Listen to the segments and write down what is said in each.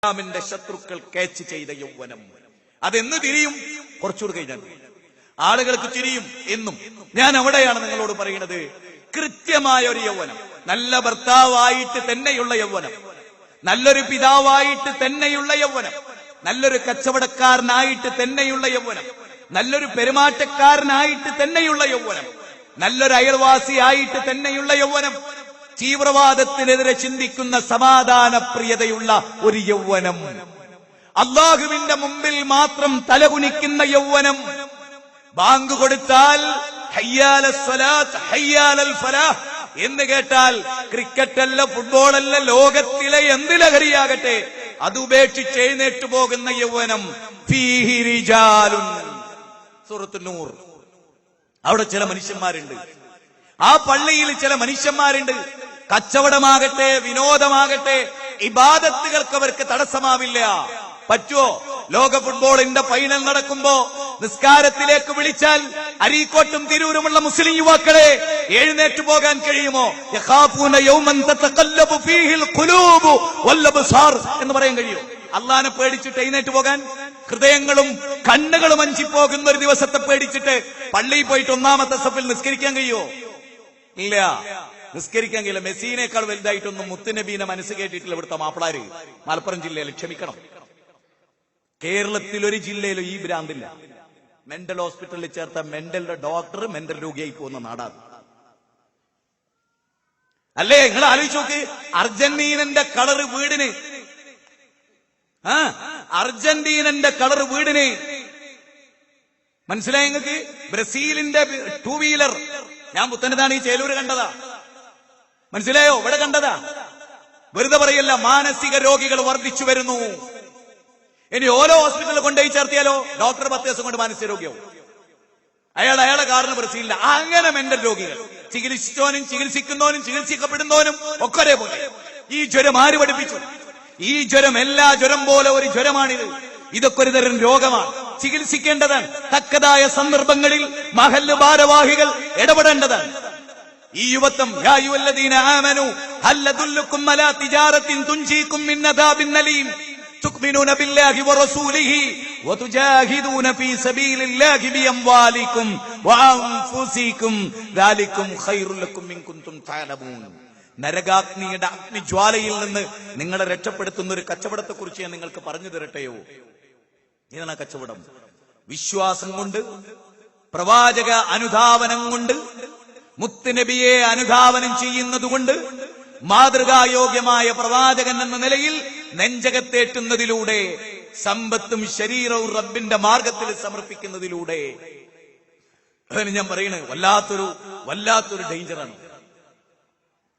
ഇസ്ലാമിന്റെ ശത്രുക്കൾ ക്യാച്ച് ചെയ്ത യൗവനം. അതെന്ന് തിരിയും? കുറച്ചുകൂടി കഴിഞ്ഞാൽ ആളുകൾക്ക് തിരിയും. എന്നും ഞാൻ അവിടെയാണ് നിങ്ങളോട് പറയുന്നത്. കൃത്യമായ ഒരു യൗവനം, നല്ല ഭർത്താവായിട്ട് തന്നെയുള്ള യൗവനം, നല്ലൊരു പിതാവായിട്ട് തന്നെയുള്ള യൗവനം, നല്ലൊരു കച്ചവടക്കാരനായിട്ട് തന്നെയുള്ള യൗവനം, നല്ലൊരു പെരുമാറ്റക്കാരനായിട്ട് തന്നെയുള്ള യൗവനം, നല്ലൊരു അയൽവാസിയായിട്ട് തന്നെയുള്ള യൗവനം, തീവ്രവാദത്തിനെതിരെ ചിന്തിക്കുന്ന സമാധാനപ്രിയതയുള്ള ഒരു യൗവനം, അള്ളാഹുവിന്റെ മുമ്പിൽ മാത്രം തലകുനിക്കുന്ന യൗവനം, ബാങ്ക് കൊടുത്താൽ ഹയ്യാല സ്വലാത്ത് ഹയ്യാലൽ ഫലാഹ് എന്ന് കേട്ടാൽ ക്രിക്കറ്റല്ല, ഫുട്ബോളല്ല, ലോകത്തിലെ എന്ത് ലഹരിയാകട്ടെ അത് ഉപേക്ഷിച്ച് എഴുന്നേറ്റ് പോകുന്ന യൗവനം. ഫീഹി റിജാലുൻ, സൂറത്തുൻ നൂർ. അവിടെ ചില മനുഷ്യന്മാരുണ്ട്, ആ പള്ളിയിൽ ചില മനുഷ്യന്മാരുണ്ട്. കച്ചവടമാകട്ടെ വിനോദമാകട്ടെ ഇബാദത്തുകൾക്ക് അവർക്ക് തടസ്സമാവില്ല. പറ്റുമോ? ലോക ഫുട്ബോളിന്റെ ഫൈനൽ നടക്കുമ്പോ നിസ്കാരത്തിലേക്ക് വിളിച്ചാൽ അരീക്കോട്ടും തിരൂരുമുള്ള മുസ്ലിം യുവാക്കളെ എഴുന്നേറ്റ് പോകാൻ കഴിയുമോ? യഖാഫൂന യൗമൻ തതഖല്ലബു ഫീഹിൽ ഖുലൂബു വൽ അബ്സാർ എന്ന് പറയാൻ കഴിയും? അള്ളാനെ പേടിച്ചിട്ട് എഴുന്നേറ്റ് പോകാൻ ഹൃദയങ്ങളും കണ്ണുകളും അഞ്ചിപ്പോകുന്ന ഒരു ദിവസത്തെ പേടിച്ചിട്ട് പള്ളിയിൽ പോയിട്ട് ഒന്നാമത്തെ സഫിൽ നിസ്കരിക്കാൻ കഴിയുമോ? ഇല്ല, നിസ്കരിക്കാൻ കഴിയില്ല. മെസ്സിനേക്കാൾ വലുതായിട്ടൊന്നും മുത്തുനബീനെ മനസ്സ് കേട്ടിട്ടില്ല ഇവിടുത്തെ മാപ്പിളാര്. മലപ്പുറം ജില്ലയിൽ ക്ഷമിക്കണം, കേരളത്തിൽ ഒരു ജില്ലയിലും ഈ ഭ്രാന്തില്ല. മെന്റൽ ഹോസ്പിറ്റലിൽ ചേർത്ത മെന്റലിന്റെ ഡോക്ടർ മെന്റൽ രോഗിയായി പോകുന്ന നാടാണ്. അല്ലേ? നിങ്ങൾ ആലോചിച്ച് നോക്ക്. അർജന്റീനന്റെ കളർ വീടിന്, അർജന്റീനന്റെ കളർ വീടിന് മനസ്സിലായി നിങ്ങൾക്ക്? ബ്രസീലിന്റെ 2 വീലർ ഞാൻ പുത്തനതാണ് ഈ ചേലൂര് കണ്ടതാ. മനസ്സിലായോ? ഇവിടെ കണ്ടതാ. വെറുതെ പറയല്ല. മാനസിക രോഗികൾ വർദ്ധിച്ചു വരുന്നു. ഇനി ഓരോ ഹോസ്പിറ്റലിൽ കൊണ്ടുപോയി ചേർത്തിയാലോ ഡോക്ടർ 10 ദിവസം കൊണ്ട് മാനസിക രോഗിയാവും. അയാളെ കാറിന് ബ്രസീലില്ല. അങ്ങനെ മെന്റൽ രോഗികൾ, ചികിത്സിച്ചോനും ചികിത്സിക്കുന്നവനും ചികിത്സിക്കപ്പെടുന്നവനും ഒക്കെ ഒരേപോലെ. ഈ ജ്വരം ആര് പഠിപ്പിച്ചു? ഈ ജ്വരം എല്ലാ ജ്വരം പോലെ ഒരു ജ്വരമാണിത്. ഇതൊക്കെ ഒരു തരം രോഗമാണ്, ചികിത്സിക്കേണ്ടതാണ്. തക്കതായ സന്ദർഭങ്ങളിൽ മഹല്ല് ഭാരവാഹികൾ ഇടപെടേണ്ടതാണ്. ഈ യുവത്വം, യാ അയ്യുഹല്ലദീന ആമനൂ ഹൽ അദുല്ലുക്കും അലാ തിജാറത്തിൻ തുൻജീകും മിൻ അദാബിൻ അലീം തുഅ്മിനൂന ബില്ലാഹി വറസൂലിഹി വതുജാഹിദൂന ഫീ സബീലില്ലാഹി ബിഅംവാലിക്കും വഅൻഫുസിക്കും ദാലികും ഖൈറുൽ ലക്കും ഇൻ കുൻതും തഅലമൂൻ. നരകാഗ്നിയുടെ അഗ്നിജ്വാലയിൽ നിന്ന് നിങ്ങളെ രക്ഷപ്പെടുത്തുന്ന ഒരു കച്ചവടത്തെക്കുറിച്ച് ഞാൻ നിങ്ങൾക്ക് പറഞ്ഞു തരട്ടെയോ? ഇതാണ് കച്ചവടം. വിശ്വാസം കൊണ്ട്, പ്രവാചക അനുധാവനം കൊണ്ട്, മുത്തുനബിയെ അനുധാവനം ചെയ്യുന്നതുകൊണ്ട്, മാതൃകായോഗ്യമായ പ്രവാചകൻ എന്ന നിലയിൽ നെഞ്ചകത്തേറ്റുന്നതിലൂടെ, സമ്പത്തും ശരീരവും റബ്ബിന്റെ മാർഗത്തിൽ സമർപ്പിക്കുന്നതിലൂടെ. അതിന് ഞാൻ പറയണേ, വല്ലാത്തൊരു ഡേഞ്ചറാണ്,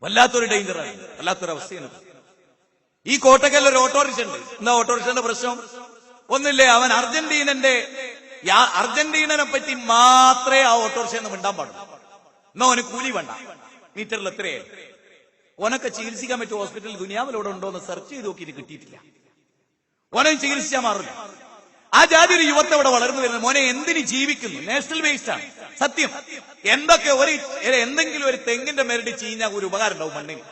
വല്ലാത്തൊരു അവസ്ഥയാണ്. ഈ കോട്ടക്കൽ ഒരു ഓട്ടോറിക്ഷ ഉണ്ട്. എന്താ ഓട്ടോറിക്ഷന്റെ പ്രശ്നം? ഒന്നില്ലേ, അവൻ അർജന്റീനനെ പറ്റി മാത്രമേ ആ ഓട്ടോറിക്ഷ എന്ന് മിണ്ടാൻ പാടുള്ളൂ. എന്നാ ഓന് കൂലി വേണ്ട, മീറ്ററിൽ എത്രയായി. ഓനൊക്കെ ചികിത്സിക്കാൻ പറ്റിയ ഹോസ്പിറ്റൽ ദുനിയാവിലൂടെ ഉണ്ടോ എന്ന് സെർച്ച് ചെയ്ത് നോക്കിയിട്ട് കിട്ടിയിട്ടില്ല. ഓനെ ചികിത്സിച്ചാൽ മാറില്ല. ആ ജാതി ഒരു യുവത്തെ ഇവിടെ വളർന്നു വരുന്നത്. മോനെ എന്തിന് ജീവിക്കുന്നു? നാഷണൽ വേസ്റ്റ് ആണ് സത്യം. എന്തെങ്കിലും ഒരു തെങ്ങിന്റെ മെരടി ചീഞ്ഞാൽ ഒരു ഉപകാരം ഉണ്ടാവും മണ്ണിന്.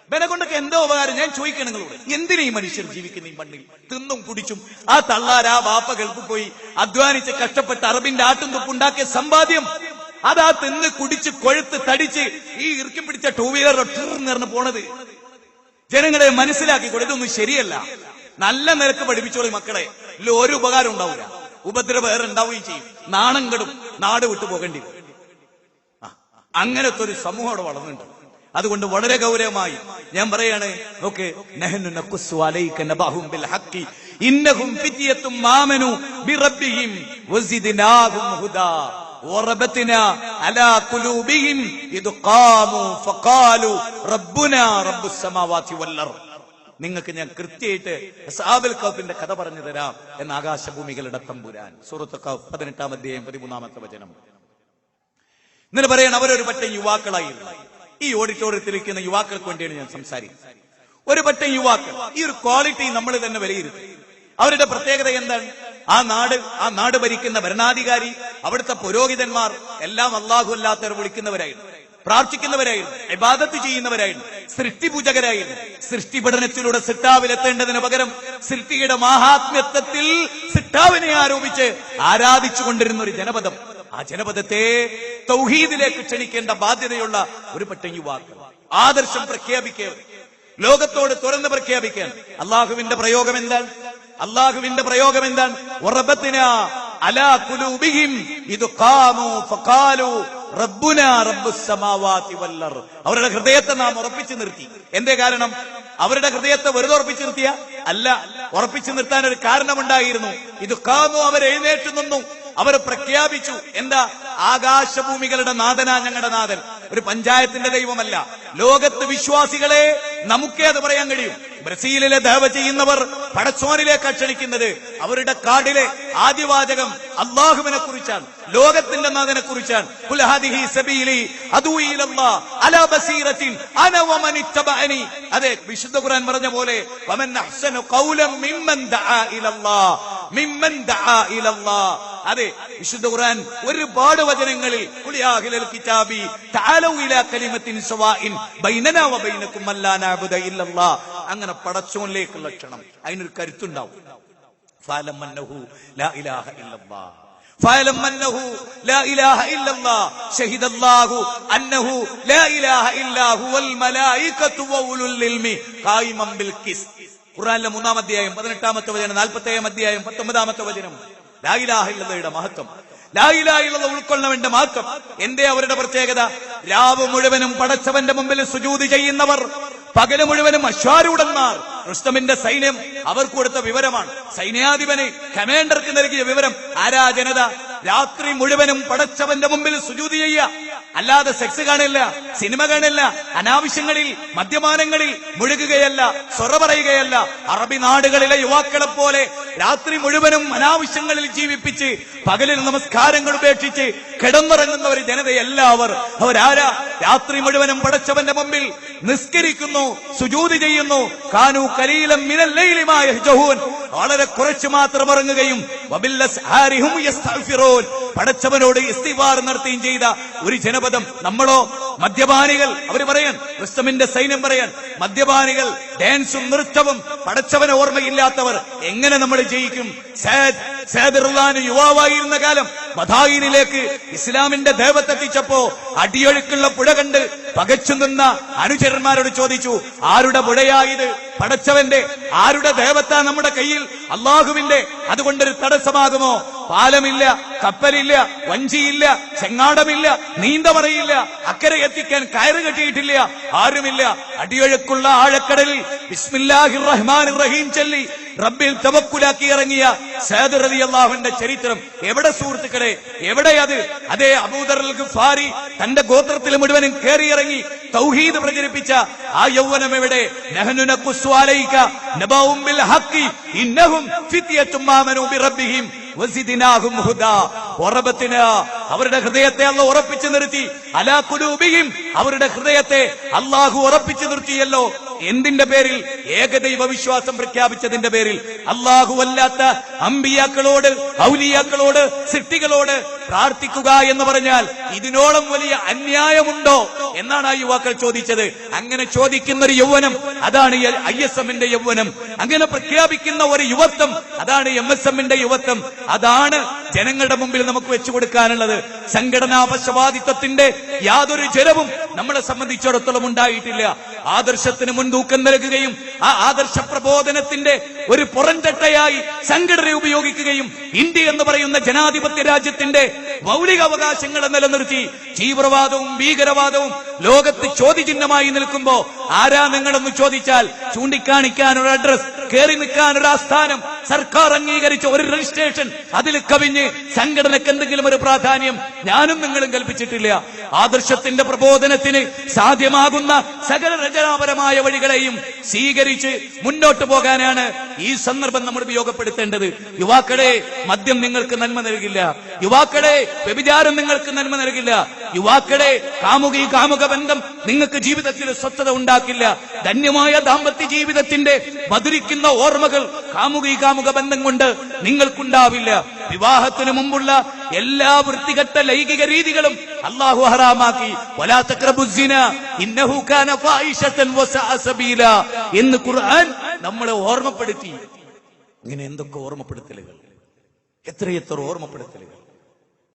ഇവനെ കൊണ്ടൊക്കെ എന്തോ ഉപകാരം? ഞാൻ ചോദിക്കണം നിങ്ങളോട്, എന്തിനാ ഈ മനുഷ്യർ ജീവിക്കുന്ന ഈ മണ്ണിൽ? തിന്നും കുടിച്ചും ആ തള്ളാരാ ബാപ്പ ഗൾഫിൽ പോയി അധ്വാനിച്ച് കഷ്ടപ്പെട്ട് അറബിന്റെ ആട്ടും തുപ്പുണ്ടാക്കിയ സമ്പാദ്യം അതാ തിന്ന് കുടിച്ച് കൊഴുത്ത് തടിച്ച് ഈ ഇറുക്കി പിടിച്ച 2 വീലർ നിറഞ്ഞു പോണത്. ജനങ്ങളെ മനസ്സിലാക്കിക്കൂടെ, ഇതൊന്നും ശരിയല്ല. നല്ല നിരക്ക് പഠിപ്പിച്ചോളി മക്കളെ. ഇല്ല ഒരു ഉപകാരം ഉണ്ടാവില്ല, ഉപദ്രവം വേറെ ഉണ്ടാവുകയും ചെയ്യും. നാണം കെടും, നാട് വിട്ടു പോകേണ്ടി വരും. അങ്ങനത്തെ ഒരു സമൂഹം അവിടെ വളർന്നുണ്ട്. അതുകൊണ്ട് വളരെ ഗൗരവമായി ഞാൻ പറയാണ്, നോക്ക്, നഹ്നു നഖുസ്സു അലൈക നബഅഹും ബിൽ ഹഖ് ഇന്നഹും ഫിത്യത്തും ആമനു ബിറബ്ബിഹിം വസിദ്നാഹും ഹുദാ വറബത്നാ അലാ ഖുലൂബിഹിം ഇദ് ഖാമു ഫഖാലു റബ്ബുനാ റബ്ബുസ് സമാവാതി വൽ അർദ്. നിങ്ങൾക്ക് ഞാൻ കൃത്യമായിട്ട് അസ്ഹാബുൽ കഹ്ഫിന്റെ കഥ പറഞ്ഞു തരാം എന്ന് ആകാശഭൂമികളുടെ തമ്പുരാൻ. സൂറത്ത് കഹ്ഫ് 18-ാം അധ്യായം 13-ാമത്തെ വചനം. എന്നിട്ട് പറയണം, അവരൊരു പറ്റം യുവാക്കളായിരുന്നു. ഈ ഓഡിറ്റോറിയത്തിലിരിക്കുന്ന യുവാക്കൾക്ക് വേണ്ടിയാണ് ഞാൻ സംസാരിക്കുന്നത്. ഒരു പറ്റം യുവാക്കൾ. ഈ ഒരു ക്വാളിറ്റി നമ്മൾ തന്നെ വിലയിരുത്തി. അവരുടെ പ്രത്യേകത എന്താണ്? ആ നാട് ഭരിക്കുന്ന ഭരണാധികാരി, അവിടുത്തെ പുരോഹിതന്മാർ എല്ലാം അല്ലാഹു അല്ലാത്തവർ വിളിക്കുന്നവരായിരുന്നു, പ്രാർത്ഥിക്കുന്നവരായിരുന്നു, ഇബാദത്ത് ചെയ്യുന്നവരായിരുന്നു, സൃഷ്ടിപൂജകരായിരുന്നു. സൃഷ്ടി പഠനത്തിലൂടെ സിട്ടാവിലെത്തേണ്ടതിന് പകരം സൃഷ്ടിയുടെ മാഹാത്മ്യത്വത്തിൽ സിട്ടാവിനെ ആരോപിച്ച് ആരാധിച്ചു കൊണ്ടിരുന്ന ഒരു ജനപദം. ആ ജനപദത്തെ തൗഹീദിലേക്ക് ക്ഷണിക്കേണ്ട ബാധ്യതയുള്ള ഒരു പറ്റം യുവാക്കൾ ആദർശം പ്രഖ്യാപിക്കുക, ലോകത്തോട് തുറന്ന് പ്രഖ്യാപിക്കാൻ. അള്ളാഹുവിന്റെ പ്രയോഗം എന്താണ്? അള്ളാഹുവിന്റെ പ്രയോഗം എന്താണ്? വറബത്നാ അലാ ഖുലൂബിഹിം ഇദ് ഖാമൂ ഫഖാലൂ റബ്ബുനാ റബ്ബുസ് സമാവാതി വൽ അർദ്. അവരുടെ ഹൃദയത്തെ നാം ഉറപ്പിച്ചു നിർത്തി. എന്തേ കാരണം? അവരുടെ ഹൃദയത്തെ വെറുതെ ഉറപ്പിച്ചു നിർത്തിയ അല്ല, ഉറപ്പിച്ചു നിർത്താൻ ഒരു കാരണമുണ്ടായിരുന്നു. ഇത് ഖാമൂ, അവർ എഴുന്നേറ്റ് നിന്നു, അവർ പ്രഖ്യാപിച്ചു. എന്താ? ആകാശഭൂമികളുടെ നാഥനാ ഞങ്ങളുടെ നാഥൻ, ഒരു പഞ്ചായത്തിന്റെ ദൈവമല്ല. ലോകത്ത് വിശ്വാസികളെ നമുക്കേ അത് പറയാൻ കഴിയും. ബ്രസീലിലെ ദേവ ചെയ്യുന്നവർ പടച്ചോനിലേക്ക് ക്ഷണിക്കുന്നത്. അവരുടെ കാർഡിലെ ആദ്യവാചകം അള്ളാഹുവിനെ കുറിച്ചാണ്, ലോകത്തിന്റെ നാഥനെ കുറിച്ചാണ്. ഖുൽ ഹാദിഹി സബീലി അദൂ ഇലല്ലാഹ് അലാ ബസീറത്തിൻ അന വമൻ ഇത്തബഅനി. അതെ, വിശുദ്ധ ഖുർആൻ പറഞ്ഞ പോലെ വമൻ അഹ്സനു ഖൗലൻ മിമ്മൻ ദആ ഇലല്ലാഹ് മിമ്മൻ ദആ ഇലല്ലാഹ്. അതെ, വിശുദ്ധ ഖുർആൻ ഒരുപാട് വചനങ്ങളിൽ ഖുൽ യാ അഹ്ലൽ കിതാബി തആലൂ ഇലാ കലിമത്തിൻ സവാഇൻ ബൈനനാ വബൈനകും അല്ലാ നഅബുദ ഇല്ലല്ലാഹ്. അങ്ങനെ പടച്ചോനിലേക്കുള്ള ക്ഷണം, അതിനൊരു കരുത്തുണ്ടാവും. ഫഅലം അന്നഹു ലാ ഇലാഹ ഇല്ലല്ലാഹ് ഫഅലം അന്നഹു ലാ ഇലാഹ ഇല്ലല്ലാഹ് ശഹിദല്ലാഹു അന്നഹു ലാ ഇലാഹ ഇല്ലാ ഹുവൽ മലായികതു വഉലുൽ ഇൽമി ഖായിമൻ ബിൽ ഖിസ്ത്. ഖുർആനിലെ 3-ാം അധ്യായം 18-ാമത്തെ വചനം, 47-ാം അധ്യായം 19-ാമത്തെ വചനം. ലാ ഇലാഹ ഇല്ലല്ലാഹയുടെ മഹത്വം, ലാ ഇലാഹ ഇല്ലല്ലാഹ് ഉൾക്കൊള്ളവന്റെ മഹത്വം. എന്തേ അവരുടെ പ്രത്യേകത? രാവ് മുഴുവനും പടച്ചവന്റെ മുമ്പിൽ സുജൂദ് ചെയ്യുന്നവർ, പകല് മുഴുവനും അശ്വാരൂഢന്മാർ. റുസ്തമിന്റെ സൈന്യം അവർക്ക് കൊടുത്ത വിവരമാണ്, സൈന്യാധിപന് കമാൻഡർക്ക് നൽകിയ വിവരം. ആരാ ജനത? രാത്രി മുഴുവനും പടച്ചവന്റെ മുമ്പിൽ സുജൂദ് ചെയ്യുക, അല്ലാതെ സെക്സ് കാണില്ല, സിനിമ കാണില്ല, അനാവശ്യങ്ങളിൽ മദ്യപാനങ്ങളിൽ മുഴുകുകയല്ല, സൊറ പറയുകയല്ല. അറബി നാടുകളിലെ യുവാക്കളെ പോലെ രാത്രി മുഴുവനും അനാവശ്യങ്ങളിൽ ജീവിപ്പിച്ച് പകലിൽ നമസ്കാരങ്ങൾ ഉപേക്ഷിച്ച് കിടന്നുറങ്ങുന്ന ഒരു ജനതയല്ല അവർ. അവരാരാ? രാത്രി മുഴുവനും പടച്ചവന്റെ മുമ്പിൽ നിസ്കരിക്കുന്നു, സുജൂദ് ചെയ്യുന്നു. കാനൂ ഖലീലൻ മിനൽ ലൈലി മാ യഹ്ജഊൻ, വളരെ കുറച്ച് മാത്രം ഉറങ്ങുകയും വബില്ലസ്ഹാരിഹും യസ്തഗ്ഫിറൂൻ, പടച്ചവനോട് ഇസ്തിഗ്ഫാർ നടത്തുകയും ചെയ്ത ഒരു ജനപദം. നമ്മളോ മദ്യപാനികൾ. അവർ പറയാൻ, ക്രിസ്തുവിന്റെ സൈന്യം പറയാൻ, മദ്യപാനികൾ, ഡാൻസും നൃത്തവും, പടച്ചവനെ ഓർമ്മയില്ലാത്തവർ എങ്ങനെ നമ്മൾ ജയിക്കും? സേദുറുല്ലാന് യുവാവായിരുന്ന കാലം മദായിനിലേക്ക് ഇസ്ലാമിന്റെ ദേവത്തെത്തിച്ചപ്പോ അടിയൊഴുക്കുള്ള പുഴ കണ്ട് പകച്ചു നിന്ന അനുചരന്മാരോട് ചോദിച്ചു, ആരുടെ പുഴയായത്? പടച്ചവന്റെ. ആരുടെ ദേവത്താ നമ്മുടെ കയ്യിൽ? അള്ളാഹുവിന്റെ. അതുകൊണ്ടൊരു തടസ്സമാകുമോ? പാലമില്ല, കപ്പലില്ല, വഞ്ചിയില്ല, ചെങ്ങാടമില്ല, നീന്തമറയില്ല, അക്കരെ എത്തിക്കാൻ കയറ് കെട്ടിയിട്ടില്ല, ആരുമില്ല. അടിയൊഴുക്കുള്ള ആഴക്കടലിൽ ബിസ്മില്ലാഹിർ റഹ്മാനിർ റഹീം ചൊല്ലി റബ്ബിൽ തവക്കുലാക്കി ഇറങ്ങിയ സഅദ് റളിയല്ലാഹുവിന്റെ ചരിത്രം എവിടെ സുഹൃത്തുക്കളെ? എവിടെ അത്? അതേ അബൂദർ അൽ ഗഫാരി തന്റെ ഗോത്രത്തിൽ മുഴുവനും കയറിയിറങ്ങി തൗഹീദ് പ്രചരിപ്പിച്ച ആ യൗവനം എവിടെ? നഹ്നു നഖുസ്സു അലൈക നബഉം ബിൽ ഹഖ് ഇന്നഹും ഫിത്യത്തും ആമനൂ ബിറബ്ബിഹിം വസിദ്നാഹും ഹുദാ. വറബത്നാ, അവരുടെ ഹൃദയത്തെ അല്ലാഹു ഉറപ്പിച്ചു നിർത്തി. അലാ ഖുലൂബിഹിം, അവരുടെ ഹൃദയത്തെ അല്ലാഹു ഉറപ്പിച്ചു നിർത്തിയല്ലോ. എന്തിന്റെ പേരിൽ? ഏകദൈവ വിശ്വാസം പ്രഖ്യാപിച്ചതിന്റെ പേരിൽ. അല്ലാഹു അല്ലാത്ത അമ്പിയാക്കളോട്, ഔലിയാക്കളോട്, സൃഷ്ടികളോട് പ്രാർത്ഥിക്കുക എന്ന് പറഞ്ഞാൽ ഇതിനോളം വലിയ അന്യായമുണ്ടോ എന്നാണ് ആ യുവാക്കൾ ചോദിച്ചത്. അങ്ങനെ ചോദിക്കുന്ന ഒരു യൗവനം, അതാണ് ISMന്റെ യൗവനം. അങ്ങനെ പ്രഖ്യാപിക്കുന്ന ഒരു യുവത്വം, അതാണ് MSMന്റെ യുവത്വം. അതാണ് ജനങ്ങളുടെ മുമ്പിൽ നമുക്ക് വെച്ചു കൊടുക്കാനുള്ളത്. സംഘടനാ പക്ഷപാതിത്വത്തിന്റെ യാതൊരു ജലവും നമ്മളെ സംബന്ധിച്ചിടത്തോളം ഉണ്ടായിട്ടില്ല. ആദർശത്തിന് മുൻതൂക്കം നൽകുകയും ആ ആദർശ പ്രബോധനത്തിന്റെ ഒരു പുറംചട്ടയായി സംഘടനയെ ഉപയോഗിക്കുകയും ഇന്ത്യ എന്ന് പറയുന്ന ജനാധിപത്യ രാജ്യത്തിന്റെ മൗലിക അവകാശങ്ങളെ നിലനിർത്തി തീവ്രവാദവും ഭീകരവാദവും ലോകത്ത് ചോദ്യചിഹ്നമായി നിൽക്കുമ്പോ ആരാ നിങ്ങളെന്ന് ചോദിച്ചാൽ ചൂണ്ടിക്കാണിക്കാൻ ഒരു അഡ്രസ്, കയറി നിൽക്കാൻ ഒരു ആസ്ഥാനം, സർക്കാർ അംഗീകരിച്ച ഒരു രജിസ്ട്രേഷൻ, അതിൽ കവിഞ്ഞ് സംഘടനയ്ക്ക് എന്തെങ്കിലും ഒരു പ്രാധാന്യം ഞാനും നിങ്ങളും കൽപ്പിച്ചിട്ടില്ല. ആദർശത്തിന്റെ പ്രബോധനത്തിന് സാധ്യമാകുന്ന സകല രചനാപരമായ വഴികളെയും സ്വീകരിച്ച് മുന്നോട്ട് പോകാനാണ് ഈ സന്ദർഭം നമ്മൾ ഉപയോഗപ്പെടുത്തേണ്ടത്. യുവാക്കളെ, മദ്യം നിങ്ങൾക്ക് നന്മ നൽകില്ല. യുവാക്കളെ, വ്യഭിചാരം നിങ്ങൾക്ക് നന്മ നൽകില്ല. യുവാക്കളെ, കാമുക ബന്ധം നിങ്ങൾക്ക് ജീവിതത്തിൽ സ്വസ്ഥത ഉണ്ടാക്കില്ല. ധന്യമായ ദാമ്പത്യ ജീവിതത്തിന്റെ മധുരിക്കുന്ന ഓർമ്മകൾ കാമുക ബന്ധം കൊണ്ട് നിങ്ങൾക്കുണ്ടാവില്ല. വിവാഹത്തിന് മുമ്പുള്ള എല്ലാ വൃത്തികെട്ട ലൈംഗിക രീതികളും അല്ലാഹു ഹറാമാക്കി. വലാ തഖ്റബുസ്സിന ഇന്നഹു കാന ഫാഹിശതൻ വസഅ സബീല എന്ന് ഖുർആൻ നമ്മളെ ഓർമ്മപ്പെടുത്തി. ഇങ്ങനെ എന്തൊക്കെ ഓർമ്മപ്പെടുത്തലുകൾ, എത്രയെത്ര ഓർമ്മപ്പെടുത്തലുകൾ.